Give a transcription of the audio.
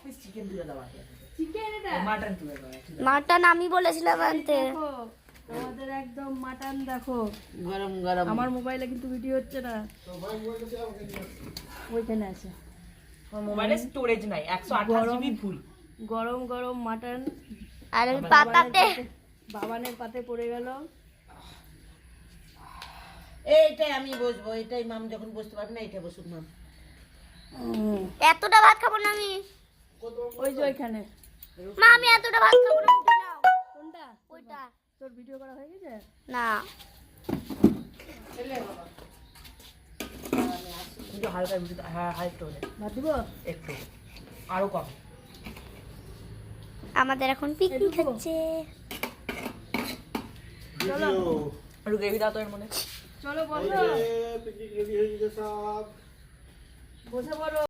Piece chicken তুলে দাও আগে। চিকেন এটা মাটন তুলে দাও। মাটন আমি বলেছিলাম আনতে। দেখো আমাদের একদম মাটন দেখো গরম গরম। আমার মোবাইলে কিন্তু ভিডিও হচ্ছে না ওইখানে আছে আমার মোবাইলে স্টোরেজ নাই 128 জিবি ফুল। গরম গরম মাটন আর আমি পাতাতে বাবানের পাতে পড়ে গেল এইটাই আমি বসবো, এটাই মাম যখন বসতে পারবে না এটা বসুক মাম। এতটা ভাত খাবো না আমি। ওই যে ওইখানে মা আমি এতটা ভাত খাবো না, উঠে নাও। কোনটা ওইটা তোর ভিডিও করা হয়ে গেছে না। একটু হালকা ভিডিও, হ্যাঁ হালকা হলে ভাত দিব একটু আরো কম। আমাদের এখন পিকনিক হচ্ছে। চলো একটু গ্রেভি দাও তো এর মধ্যে। চলো বসো বসে পড়ো